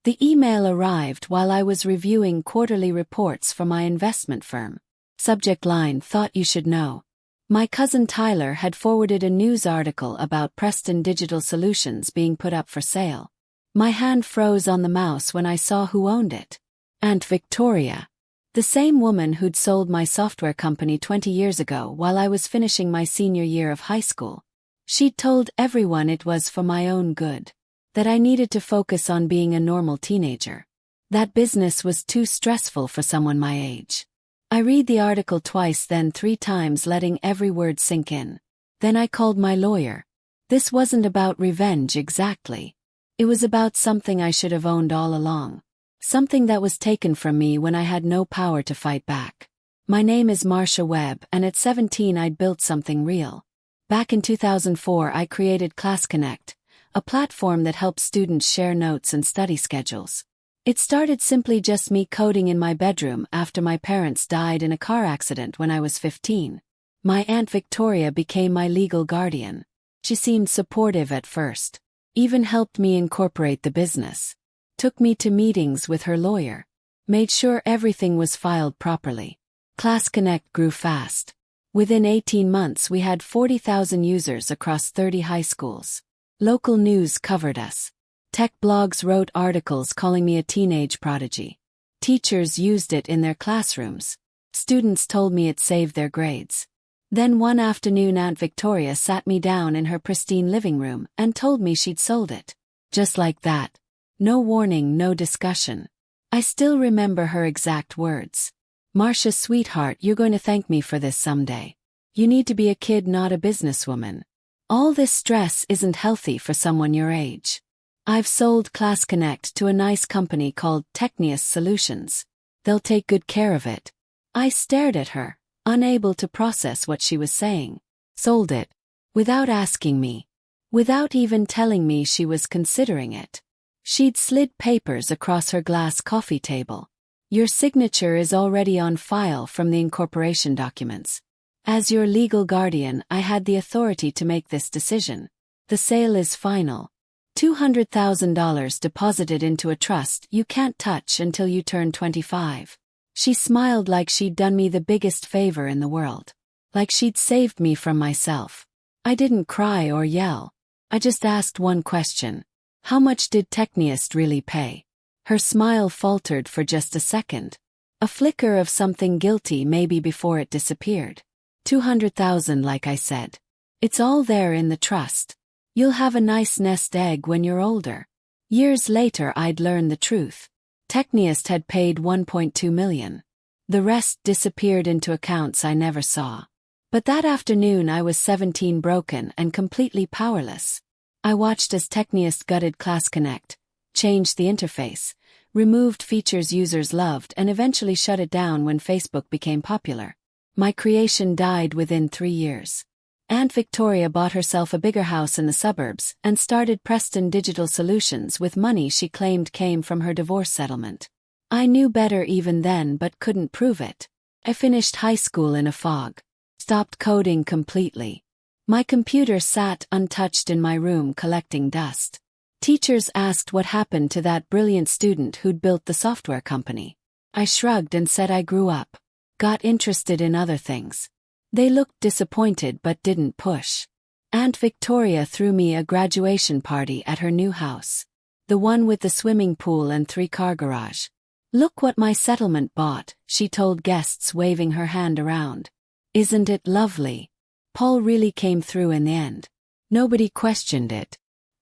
The email arrived while I was reviewing quarterly reports for my investment firm. Subject line: thought you should know. My cousin Tyler had forwarded a news article about Preston Digital Solutions being put up for sale. My hand froze on the mouse when I saw who owned it. Aunt Victoria. The same woman who'd sold my software company 20 years ago while I was finishing my senior year of high school. She'd told everyone it was for my own good. That I needed to focus on being a normal teenager. That business was too stressful for someone my age. I read the article twice, then 3 times, letting every word sink in. Then I called my lawyer. This wasn't about revenge exactly. It was about something I should have owned all along. Something that was taken from me when I had no power to fight back. My name is Marcia Webb, and at 17 I'd built something real. Back in 2004 I created ClassConnect, a platform that helps students share notes and study schedules. It started simply just me coding in my bedroom after my parents died in a car accident when I was 15. My Aunt Victoria became my legal guardian. She seemed supportive at first. Even helped me incorporate the business. Took me to meetings with her lawyer. Made sure everything was filed properly. ClassConnect grew fast. Within 18 months we had 40,000 users across 30 high schools. Local news covered us. Tech blogs wrote articles calling me a teenage prodigy. Teachers used it in their classrooms. Students told me it saved their grades. Then one afternoon Aunt Victoria sat me down in her pristine living room and told me she'd sold it. Just like that. No warning, no discussion. I still remember her exact words. Marcia, sweetheart, you're going to thank me for this someday. You need to be a kid, not a businesswoman. All this stress isn't healthy for someone your age. I've sold ClassConnect to a nice company called Technius Solutions. They'll take good care of it. I stared at her, unable to process what she was saying. Sold it. Without asking me. Without even telling me she was considering it. She'd slid papers across her glass coffee table. Your signature is already on file from the incorporation documents. As your legal guardian, I had the authority to make this decision. The sale is final. $200,000 deposited into a trust you can't touch until you turn 25. She smiled like she'd done me the biggest favor in the world. Like she'd saved me from myself. I didn't cry or yell. I just asked one question. How much did Technius really pay? Her smile faltered for just a second. A flicker of something guilty maybe before it disappeared. $200,000, like I said. It's all there in the trust. You'll have a nice nest egg when you're older. Years later I'd learned the truth. Technius had paid $1.2 million. The rest disappeared into accounts I never saw. But that afternoon I was 17, broken and completely powerless. I watched as Technius gutted ClassConnect, changed the interface, removed features users loved, and eventually shut it down when Facebook became popular. My creation died within 3 years. Aunt Victoria bought herself a bigger house in the suburbs and started Preston Digital Solutions with money she claimed came from her divorce settlement. I knew better even then but couldn't prove it. I finished high school in a fog. Stopped coding completely. My computer sat untouched in my room collecting dust. Teachers asked what happened to that brilliant student who'd built the software company. I shrugged and said I grew up. Got interested in other things. They looked disappointed but didn't push. Aunt Victoria threw me a graduation party at her new house. The one with the swimming pool and 3-car garage. Look what my settlement bought, she told guests, waving her hand around. Isn't it lovely? Paul really came through in the end. Nobody questioned it.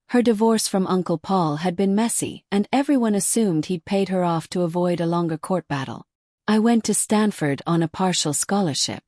Her divorce from Uncle Paul had been messy, and everyone assumed he'd paid her off to avoid a longer court battle. I went to Stanford on a partial scholarship.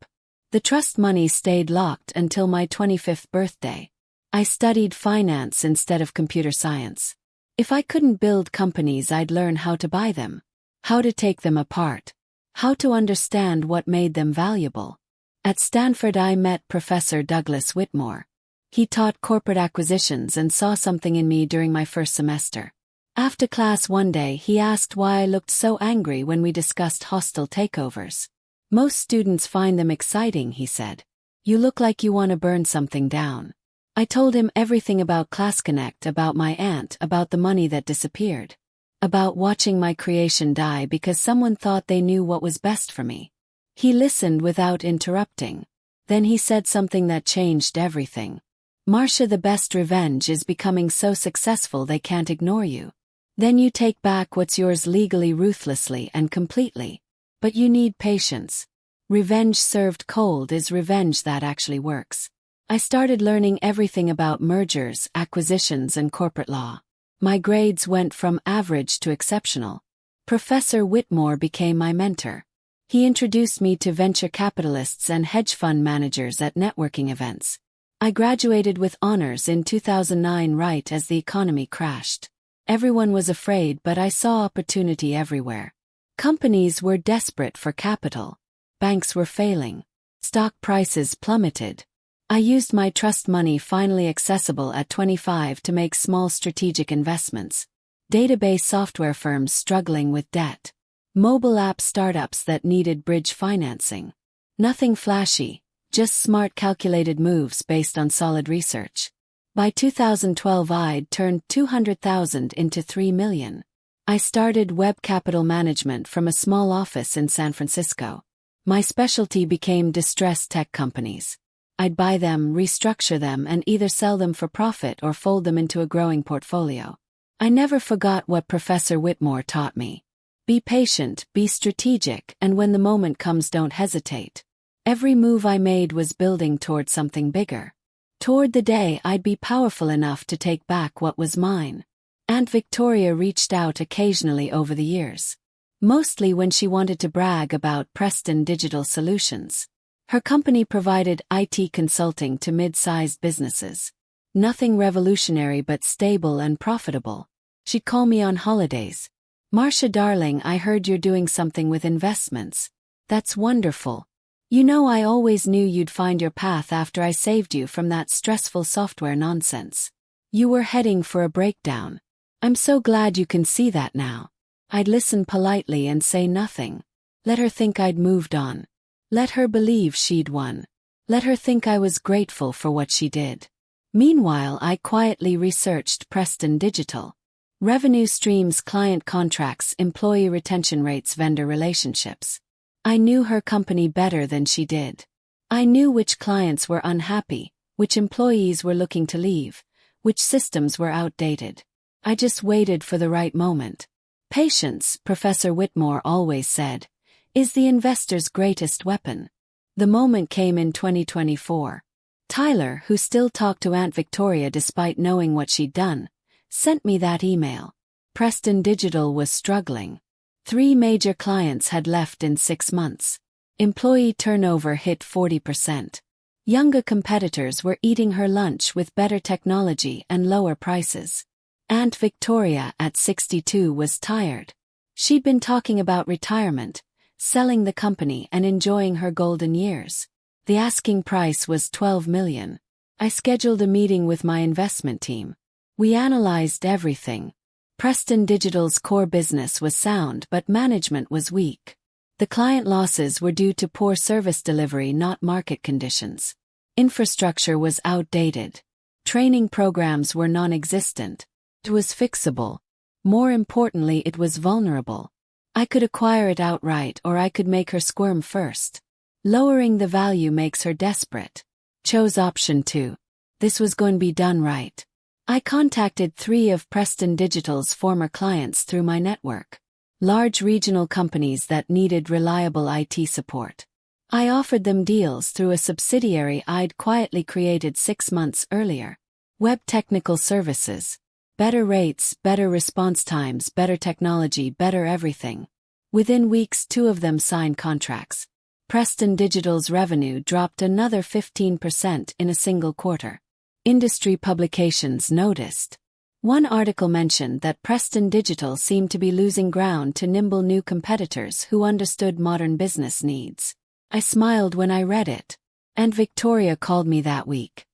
The trust money stayed locked until my 25th birthday. I studied finance instead of computer science. If I couldn't build companies, I'd learn how to buy them, how to take them apart, how to understand what made them valuable. At Stanford I met Professor Douglas Whitmore. He taught corporate acquisitions and saw something in me during my first semester. After class one day he asked why I looked so angry when we discussed hostile takeovers. Most students find them exciting, he said. You look like you want to burn something down. I told him everything about ClassConnect, about my aunt, about the money that disappeared. About watching my creation die because someone thought they knew what was best for me. He listened without interrupting. Then he said something that changed everything. Marcia, the best revenge is becoming so successful they can't ignore you. Then you take back what's yours legally, ruthlessly and completely. But you need patience. Revenge served cold is revenge that actually works. I started learning everything about mergers, acquisitions, and corporate law. My grades went from average to exceptional. Professor Whitmore became my mentor. He introduced me to venture capitalists and hedge fund managers at networking events. I graduated with honors in 2009 right as the economy crashed. Everyone was afraid, but I saw opportunity everywhere. Companies were desperate for capital. Banks were failing. Stock prices plummeted. I used my trust money, finally accessible at 25, to make small strategic investments. Database software firms struggling with debt. Mobile app startups that needed bridge financing. Nothing flashy, just smart calculated moves based on solid research. By 2012 I'd turned 200,000 into 3 million. I started web capital management from a small office in San Francisco. My specialty became distressed tech companies. I'd buy them, restructure them, and either sell them for profit or fold them into a growing portfolio. I never forgot what Professor Whitmore taught me. Be patient, be strategic, and when the moment comes, don't hesitate. Every move I made was building toward something bigger. Toward the day I'd be powerful enough to take back what was mine. Aunt Victoria reached out occasionally over the years. Mostly when she wanted to brag about Preston Digital Solutions. Her company provided IT consulting to mid-sized businesses. Nothing revolutionary but stable and profitable. She'd call me on holidays. Marcia, darling, I heard you're doing something with investments. That's wonderful. You know, I always knew you'd find your path after I saved you from that stressful software nonsense. You were heading for a breakdown. I'm so glad you can see that now. I'd listen politely and say nothing. Let her think I'd moved on. Let her believe she'd won. Let her think I was grateful for what she did. Meanwhile, I quietly researched Preston Digital. Revenue streams, client contracts, employee retention rates, vendor relationships. I knew her company better than she did. I knew which clients were unhappy, which employees were looking to leave, which systems were outdated. I just waited for the right moment. Patience, Professor Whitmore always said, is the investor's greatest weapon. The moment came in 2024. Tyler, who still talked to Aunt Victoria despite knowing what she'd done, sent me that email. Preston Digital was struggling. 3 major clients had left in 6 months. Employee turnover hit 40%. Younger competitors were eating her lunch with better technology and lower prices. Aunt Victoria, at 62, was tired. She'd been talking about retirement, selling the company and enjoying her golden years. The asking price was $12 million. I scheduled a meeting with my investment team. We analyzed everything. Preston Digital's core business was sound, but management was weak. The client losses were due to poor service delivery, not market conditions. Infrastructure was outdated. Training programs were non-existent. It was fixable. More importantly, it was vulnerable. I could acquire it outright, or I could make her squirm first. Lowering the value makes her desperate. Chose option 2. This was going to be done right. I contacted 3 of Preston Digital's former clients through my network. Large regional companies that needed reliable IT support. I offered them deals through a subsidiary I'd quietly created 6 months earlier. Web technical services. Better rates, better response times, better technology, better everything. Within weeks, 2 of them signed contracts. Preston Digital's revenue dropped another 15% in a single quarter. Industry publications noticed. One article mentioned that Preston Digital seemed to be losing ground to nimble new competitors who understood modern business needs. I smiled when I read it. And Victoria called me that week.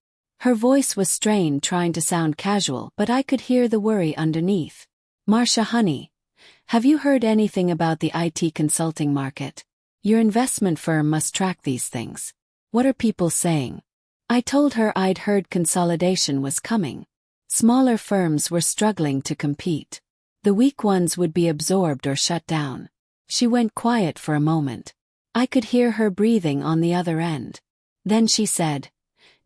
Her voice was strained, trying to sound casual, but I could hear the worry underneath. Marcia, honey, have you heard anything about the IT consulting market? Your investment firm must track these things. What are people saying? I told her I'd heard consolidation was coming. Smaller firms were struggling to compete. The weak ones would be absorbed or shut down. She went quiet for a moment. I could hear her breathing on the other end. Then she said,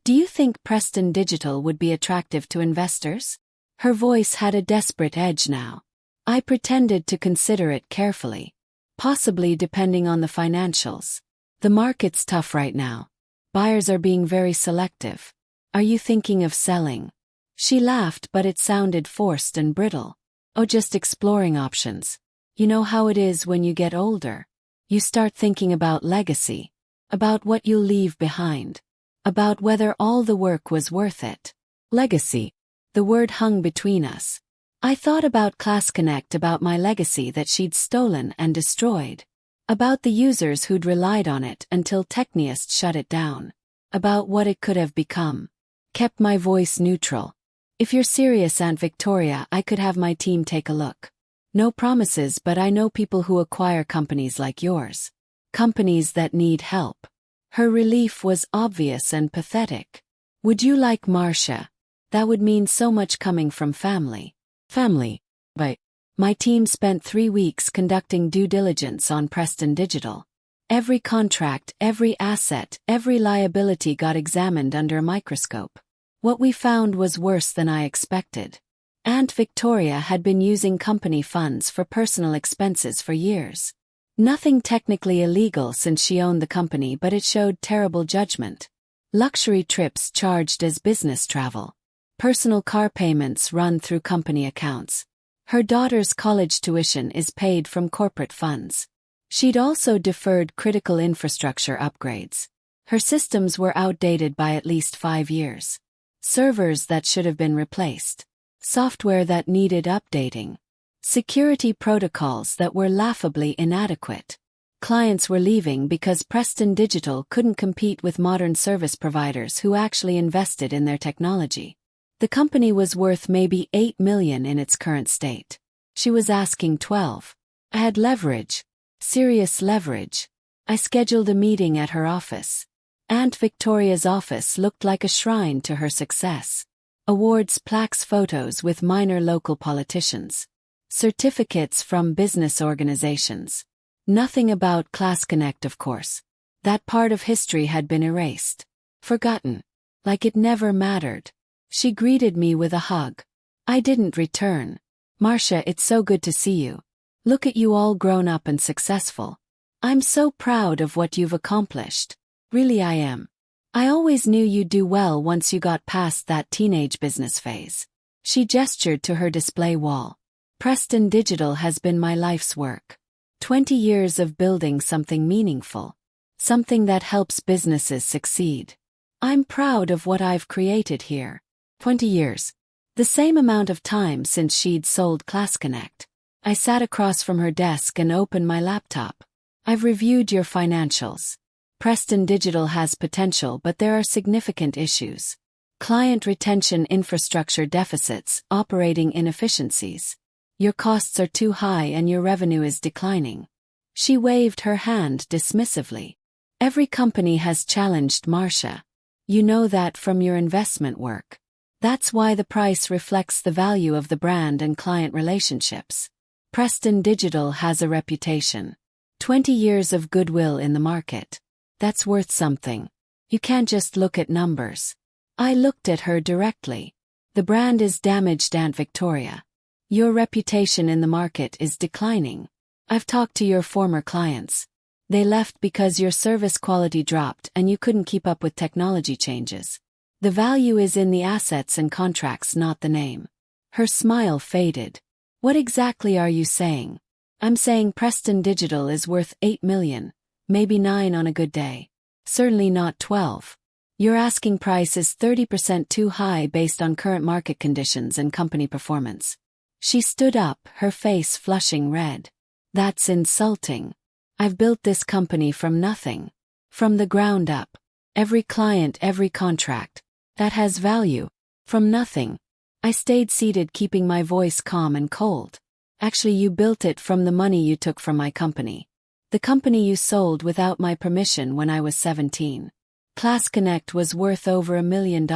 "Do you think Preston Digital would be attractive to investors?" Her voice had a desperate edge now. I pretended to consider it carefully. Possibly depending on the financials. The market's tough right now. Buyers are being very selective. Are you thinking of selling? She laughed, but it sounded forced and brittle. Oh, just exploring options. You know how it is when you get older. You start thinking about legacy. About what you'll leave behind. About whether all the work was worth it. Legacy. The word hung between us. I thought about ClassConnect, about my legacy that she'd stolen and destroyed. About the users who'd relied on it until Techniest shut it down. About what it could have become. Kept my voice neutral. If you're serious, Aunt Victoria, I could have my team take a look. No promises, but I know people who acquire companies like yours. Companies that need help. Her relief was obvious and pathetic. Would you like Marcia? That would mean so much coming from family. Family. But my team spent 3 weeks conducting due diligence on Preston Digital. Every contract, every asset, every liability got examined under a microscope. What we found was worse than I expected. Aunt Victoria had been using company funds for personal expenses for years. Nothing technically illegal since she owned the company, but it showed terrible judgment. Luxury trips charged as business travel. Personal car payments run through company accounts. Her daughter's college tuition is paid from corporate funds. She'd also deferred critical infrastructure upgrades. Her systems were outdated by at least 5 years. Servers that should have been replaced. Software that needed updating. Security protocols that were laughably inadequate. Clients were leaving because Preston Digital couldn't compete with modern service providers who actually invested in their technology. The company was worth maybe $8 million in its current state. She was asking 12. I had leverage. Serious leverage. I scheduled a meeting at her office. Aunt Victoria's office looked like a shrine to her success. Awards, plaques, photos with minor local politicians. Certificates from business organizations. Nothing about ClassConnect, of course. That part of history had been erased. Forgotten. Like it never mattered. She greeted me with a hug. I didn't return. Marcia, it's so good to see you. Look at you all grown up and successful. I'm so proud of what you've accomplished. Really, I am. I always knew you'd do well once you got past that teenage business phase. She gestured to her display wall. Preston Digital has been my life's work. 20 years of building something meaningful. Something that helps businesses succeed. I'm proud of what I've created here. 20 years. The same amount of time since she'd sold ClassConnect. I sat across from her desk and opened my laptop. I've reviewed your financials. Preston Digital has potential, but there are significant issues. Client retention, infrastructure deficits, operating inefficiencies. Your costs are too high and your revenue is declining. She waved her hand dismissively. Every company has challenged Marcia. You know that from your investment work. That's why the price reflects the value of the brand and client relationships. Preston Digital has a reputation. 20 years of goodwill in the market. That's worth something. You can't just look at numbers. I looked at her directly. The brand is damaged, Aunt Victoria. Your reputation in the market is declining. I've talked to your former clients. They left because your service quality dropped and you couldn't keep up with technology changes. The value is in the assets and contracts, not the name. Her smile faded. What exactly are you saying? I'm saying Preston Digital is worth $8 million, maybe 9 on a good day. Certainly not 12. Your asking price is 30% too high based on current market conditions and company performance. She stood up, her face flushing red. That's insulting. I've built this company from nothing. From the ground up. Every client, every contract. That has value. From nothing. I stayed seated, keeping my voice calm and cold. Actually, you built it from the money you took from my company. The company you sold without my permission when I was 17. ClassConnect was worth over $1 million.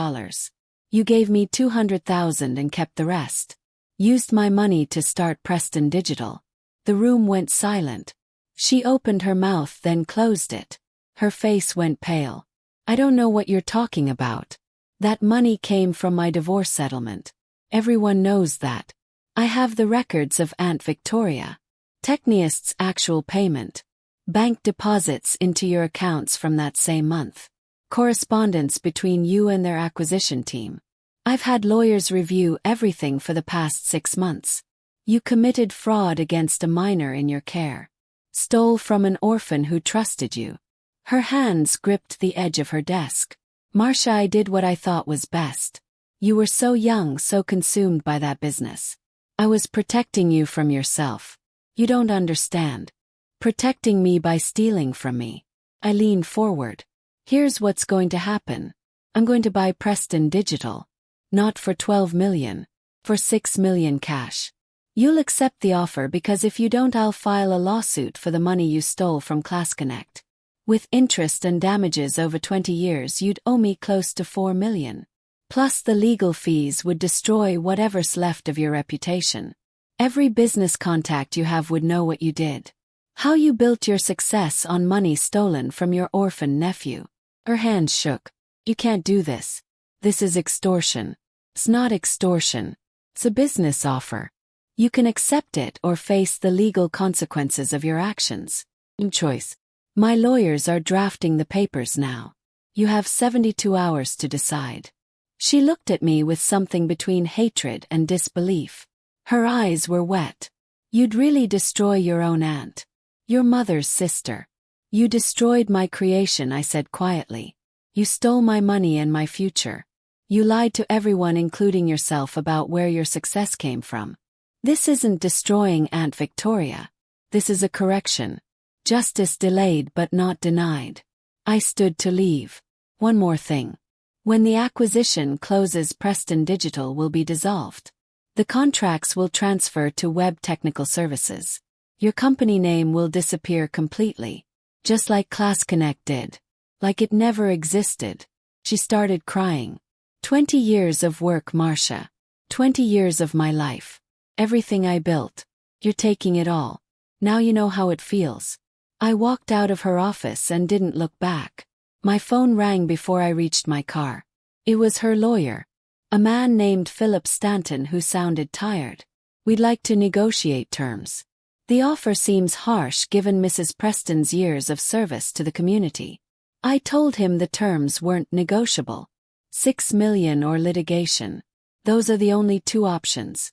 You gave me $200,000 and kept the rest. Used my money to start Preston Digital. The room went silent. She opened her mouth then closed it. Her face went pale. I don't know what you're talking about. That money came from my divorce settlement. Everyone knows that. I have the records of Aunt Victoria. Techniast's actual payment. Bank deposits into your accounts from that same month. Correspondence between you and their acquisition team. I've had lawyers review everything for the past 6 months. You committed fraud against a minor in your care. Stole from an orphan who trusted you. Her hands gripped the edge of her desk. Marcia, I did what I thought was best. You were so young, so consumed by that business. I was protecting you from yourself. You don't understand. Protecting me by stealing from me. I leaned forward. Here's what's going to happen. I'm going to buy Preston Digital. Not for 12 million. For 6 million cash. You'll accept the offer because if you don't, I'll file a lawsuit for the money you stole from ClassConnect. With interest and damages over 20 years, you'd owe me close to 4 million. Plus the legal fees would destroy whatever's left of your reputation. Every business contact you have would know what you did. How you built your success on money stolen from your orphan nephew. Her hands shook. You can't do this. This is extortion. It's not extortion. It's a business offer. You can accept it or face the legal consequences of your actions. Choice. My lawyers are drafting the papers now. You have 72 hours to decide. She looked at me with something between hatred and disbelief. Her eyes were wet. You'd really destroy your own aunt. Your mother's sister. You destroyed my creation, I said quietly. You stole my money and my future. You lied to everyone, including yourself, about where your success came from. This isn't destroying Aunt Victoria. This is a correction. Justice delayed but not denied. I stood to leave. One more thing. When the acquisition closes, Preston Digital will be dissolved. The contracts will transfer to Web Technical Services. Your company name will disappear completely. Just like ClassConnect did. Like it never existed. She started crying. 20 years of work, Marcia. 20 years of my life. Everything I built. You're taking it all. Now you know how it feels. I walked out of her office and didn't look back. My phone rang before I reached my car. It was her lawyer. A man named Philip Stanton who sounded tired. We'd like to negotiate terms. The offer seems harsh given Mrs. Preston's years of service to the community. I told him the terms weren't negotiable. 6 million or litigation. Those are the only 2 options.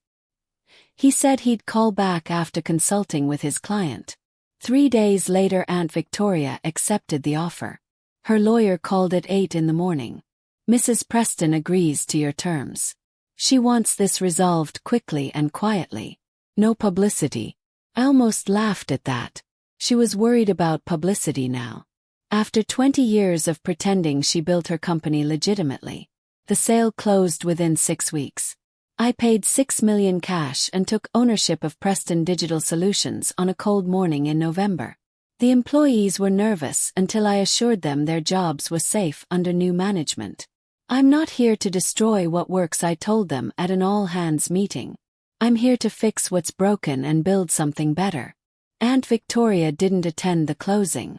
He said he'd call back after consulting with his client. 3 days later, Aunt Victoria accepted the offer. Her lawyer called at 8 in the morning. Mrs. Preston agrees to your terms. She wants this resolved quickly and quietly. No publicity. I almost laughed at that. She was worried about publicity now. After 20 years of pretending she built her company legitimately. The sale closed within 6 weeks. I paid 6 million cash and took ownership of Preston Digital Solutions on a cold morning in November. The employees were nervous until I assured them their jobs were safe under new management. I'm not here to destroy what works, I told them at an all-hands meeting. I'm here to fix what's broken and build something better. Aunt Victoria didn't attend the closing.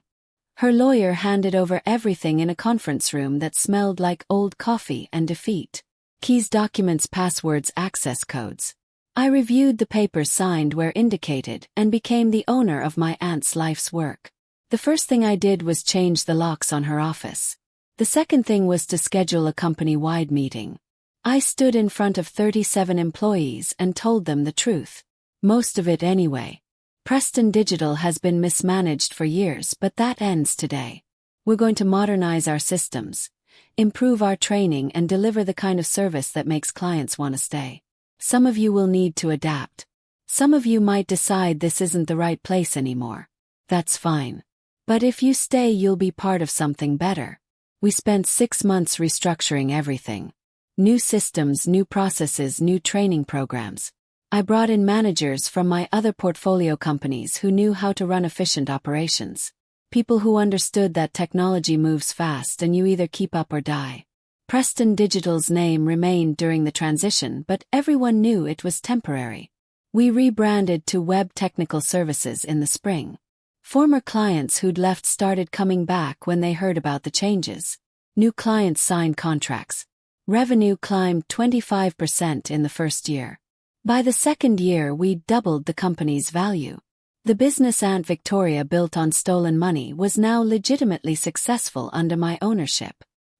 Her lawyer handed over everything in a conference room that smelled like old coffee and defeat. Keys, documents, passwords, access codes. I reviewed the papers signed where indicated and became the owner of my aunt's life's work. The first thing I did was change the locks on her office. The second thing was to schedule a company-wide meeting. I stood in front of 37 employees and told them the truth. Most of it anyway. Preston Digital has been mismanaged for years, but that ends today. We're going to modernize our systems, improve our training, and deliver the kind of service that makes clients want to stay. Some of you will need to adapt. Some of you might decide this isn't the right place anymore. That's fine. But if you stay, you'll be part of something better. We spent 6 months restructuring everything. New systems, new processes, new training programs. I brought in managers from my other portfolio companies who knew how to run efficient operations. People who understood that technology moves fast and you either keep up or die. Preston Digital's name remained during the transition, but everyone knew it was temporary. We rebranded to Web Technical Services in the spring. Former clients who'd left started coming back when they heard about the changes. New clients signed contracts. Revenue climbed 25% in the first year. By the second year, we doubled the company's value. The business Aunt Victoria built on stolen money was now legitimately successful under my ownership.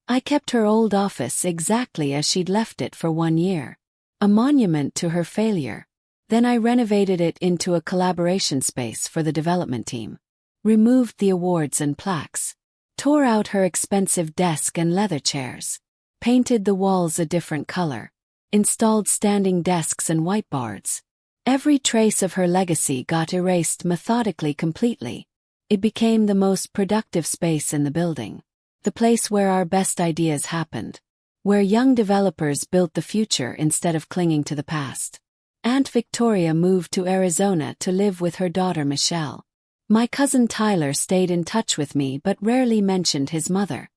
I kept her old office exactly as she'd left it for 1 year. A monument to her failure. Then I renovated it into a collaboration space for the development team. Removed the awards and plaques. Tore out her expensive desk and leather chairs. Painted the walls a different color. Installed standing desks and whiteboards. Every trace of her legacy got erased methodically completely. It became the most productive space in the building. The place where our best ideas happened. Where young developers built the future instead of clinging to the past. Aunt Victoria moved to Arizona to live with her daughter Michelle. My cousin Tyler stayed in touch with me but rarely mentioned his mother.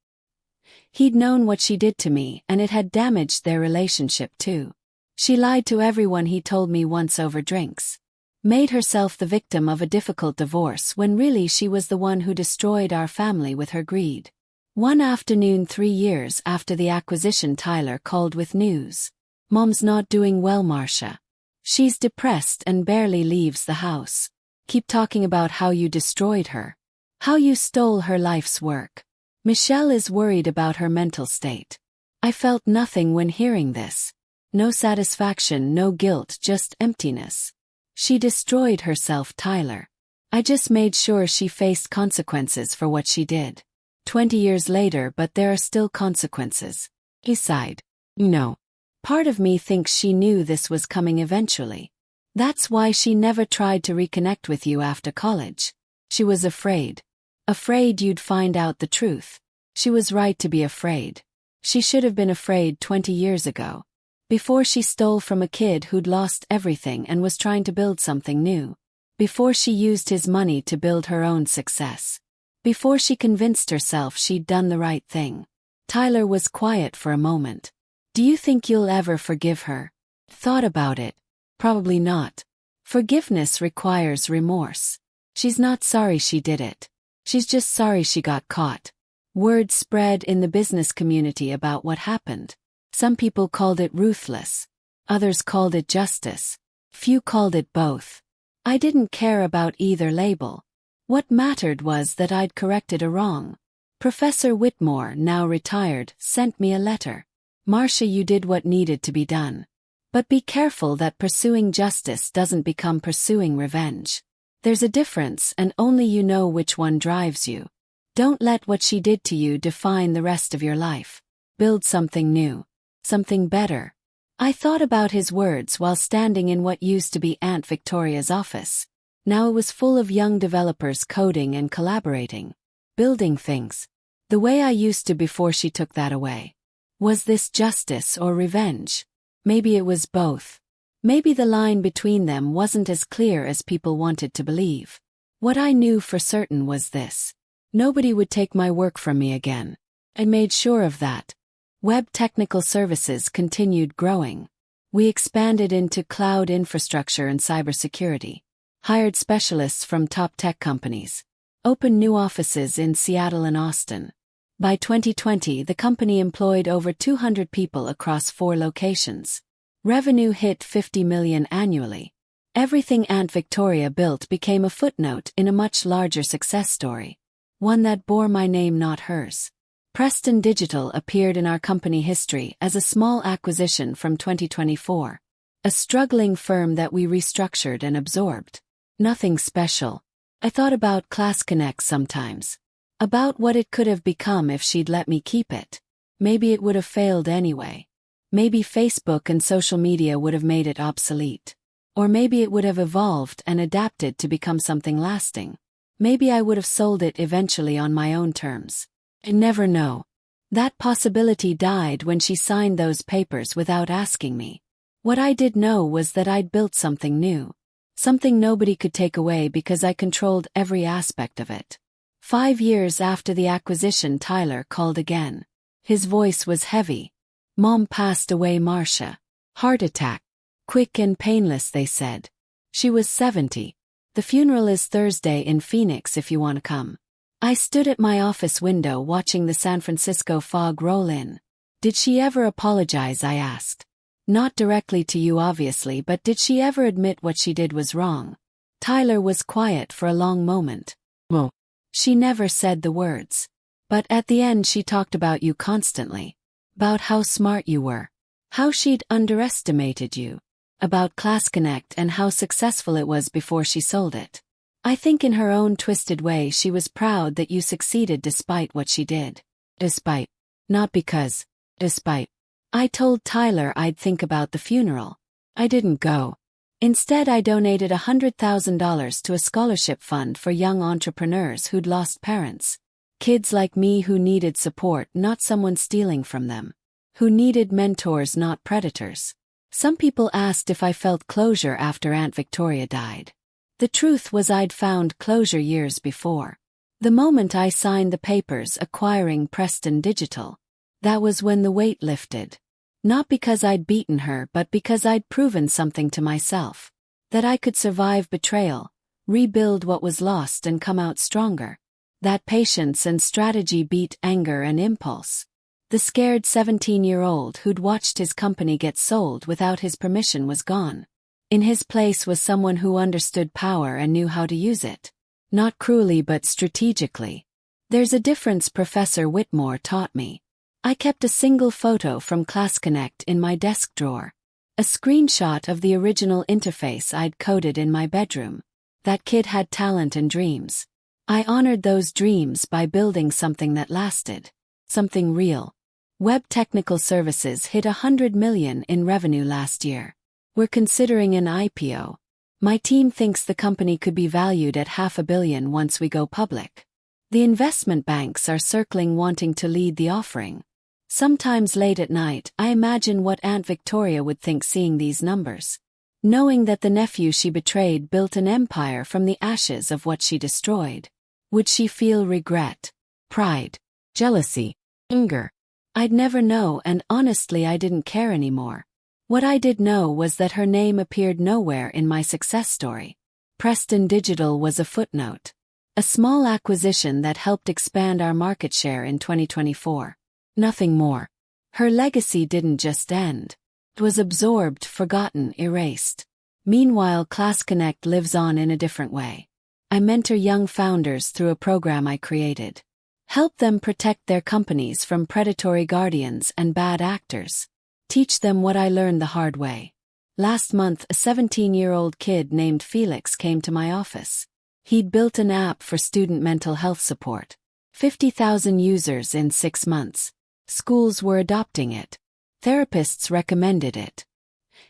He'd known what she did to me, and it had damaged their relationship too. She lied to everyone, he told me once, over drinks. Made herself the victim of a difficult divorce when really she was the one who destroyed our family with her greed. One afternoon 3 years after the acquisition, Tyler called with news. "Mom's not doing well, Marcia. She's depressed and barely leaves the house. Keep talking about how you destroyed her. How you stole her life's work. Michelle is worried about her mental state." I felt nothing when hearing this. No satisfaction, no guilt, just emptiness. She destroyed herself, Tyler. I just made sure she faced consequences for what she did. 20 years later, but there are still consequences. He sighed. No. Part of me thinks she knew this was coming eventually. That's why she never tried to reconnect with you after college. She was afraid. Afraid you'd find out the truth. She was right to be afraid. She should have been afraid 20 years ago. Before she stole from a kid who'd lost everything and was trying to build something new. Before she used his money to build her own success. Before she convinced herself she'd done the right thing. Tyler was quiet for a moment. "Do you think you'll ever forgive her?" Thought about it. Probably not. Forgiveness requires remorse. She's not sorry she did it. She's just sorry she got caught. Word spread in the business community about what happened. Some people called it ruthless. Others called it justice. Few called it both. I didn't care about either label. What mattered was that I'd corrected a wrong. Professor Whitmore, now retired, sent me a letter. "Marcia, you did what needed to be done. But be careful that pursuing justice doesn't become pursuing revenge. There's a difference, and only you know which one drives you. Don't let what she did to you define the rest of your life. Build something new. Something better." I thought about his words while standing in what used to be Aunt Victoria's office. Now it was full of young developers coding and collaborating. Building things. The way I used to before she took that away. Was this justice or revenge? Maybe it was both. Maybe the line between them wasn't as clear as people wanted to believe. What I knew for certain was this. Nobody would take my work from me again. I made sure of that. Web Technical Services continued growing. We expanded into cloud infrastructure and cybersecurity. Hired specialists from top tech companies. Opened new offices in Seattle and Austin. By 2020, the company employed over 200 people across 4 locations. Revenue hit $50 million annually. Everything Aunt Victoria built became a footnote in a much larger success story. One that bore my name, not hers. Preston Digital appeared in our company history as a small acquisition from 2024. A struggling firm that we restructured and absorbed. Nothing special. I thought about Class Connect sometimes. About what it could have become if she'd let me keep it. Maybe it would have failed anyway. Maybe Facebook and social media would have made it obsolete. Or maybe it would have evolved and adapted to become something lasting. Maybe I would have sold it eventually on my own terms. I never know. That possibility died when she signed those papers without asking me. What I did know was that I'd built something new. Something nobody could take away because I controlled every aspect of it. 5 years after the acquisition, Tyler called again. His voice was heavy. Mom passed away, Marcia. Heart attack. Quick and painless, they said. She was 70. The funeral is Thursday in Phoenix if you want to come. I stood at my office window watching the San Francisco fog roll in. Did she ever apologize? I asked. Not directly to you, obviously, but did she ever admit what she did was wrong? Tyler was quiet for a long moment. Well, she never said the words. But at the end she talked about you constantly. About how smart you were. How she'd underestimated you. About Class Connect and how successful it was before she sold it. I think in her own twisted way she was proud that you succeeded despite what she did. Despite. Not because. Despite. I told Tyler I'd think about the funeral. I didn't go. Instead, I donated $100,000 to a scholarship fund for young entrepreneurs who'd lost parents. Kids like me who needed support, not someone stealing from them. Who needed mentors, not predators. Some people asked if I felt closure after Aunt Victoria died. The truth was I'd found closure years before. The moment I signed the papers acquiring Preston Digital. That was when the weight lifted. Not because I'd beaten her, but because I'd proven something to myself. That I could survive betrayal, rebuild what was lost and come out stronger. That patience and strategy beat anger and impulse. The scared 17-year-old who'd watched his company get sold without his permission was gone. In his place was someone who understood power and knew how to use it. Not cruelly but strategically. There's a difference, Professor Whitmore taught me. I kept a single photo from Class Connect in my desk drawer. A screenshot of the original interface I'd coded in my bedroom. That kid had talent and dreams. I honored those dreams by building something that lasted. Something real. Web Technical Services hit $100 million in revenue last year. We're considering an IPO. My team thinks the company could be valued at $500 million once we go public. The investment banks are circling, wanting to lead the offering. Sometimes late at night, I imagine what Aunt Victoria would think seeing these numbers. Knowing that the nephew she betrayed built an empire from the ashes of what she destroyed. Would she feel regret, pride, jealousy, anger? I'd never know, and honestly I didn't care anymore. What I did know was that her name appeared nowhere in my success story. Preston Digital was a footnote. A small acquisition that helped expand our market share in 2024. Nothing more. Her legacy didn't just end. It was absorbed, forgotten, erased. Meanwhile, Class Connect lives on in a different way. I mentor young founders through a program I created. Help them protect their companies from predatory guardians and bad actors. Teach them what I learned the hard way. Last month, a 17-year-old kid named Felix came to my office. He'd built an app for student mental health support. 50,000 users in 6 months. Schools were adopting it. Therapists recommended it.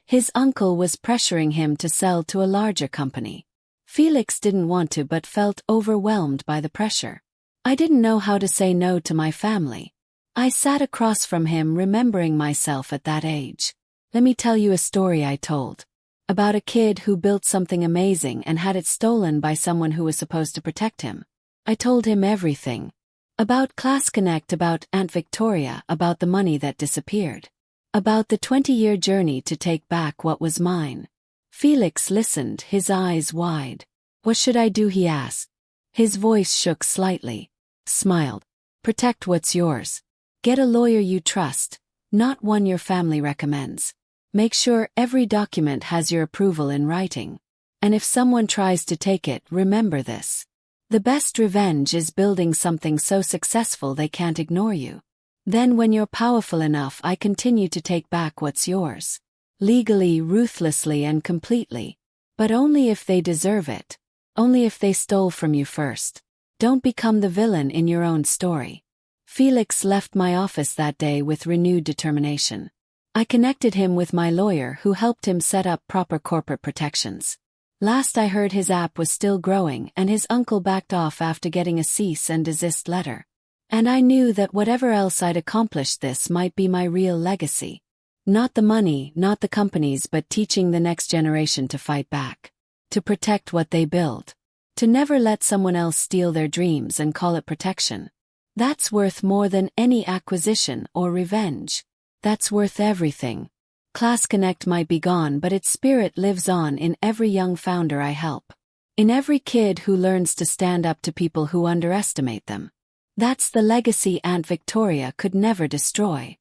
His uncle was pressuring him to sell to a larger company. Felix didn't want to but felt overwhelmed by the pressure. I didn't know how to say no to my family. I sat across from him, remembering myself at that age. Let me tell you a story I told. About a kid who built something amazing and had it stolen by someone who was supposed to protect him. I told him everything. About Class Connect, about Aunt Victoria, about the money that disappeared. About the 20-year journey to take back what was mine. Felix listened, his eyes wide. What should I do, he asked. His voice shook slightly. Smiled. Protect what's yours. Get a lawyer you trust, not one your family recommends. Make sure every document has your approval in writing. And if someone tries to take it, remember this. The best revenge is building something so successful they can't ignore you. Then when you're powerful enough, I continue to take back what's yours. Legally, ruthlessly and completely. But only if they deserve it. Only if they stole from you first. Don't become the villain in your own story. Felix left my office that day with renewed determination. I connected him with my lawyer who helped him set up proper corporate protections. Last I heard, his app was still growing and his uncle backed off after getting a cease and desist letter. And I knew that whatever else I'd accomplished, this might be my real legacy. Not the money, not the companies, but teaching the next generation to fight back. To protect what they build. To never let someone else steal their dreams and call it protection. That's worth more than any acquisition or revenge. That's worth everything. Class Connect might be gone, but its spirit lives on in every young founder I help. In every kid who learns to stand up to people who underestimate them. That's the legacy Aunt Victoria could never destroy.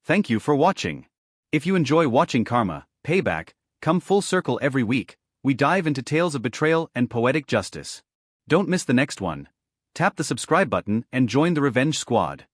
Thank you for watching. If you enjoy watching Karma, Payback, come full circle every week, we dive into tales of betrayal and poetic justice. Don't miss the next one. Tap the subscribe button and join the Revenge Squad.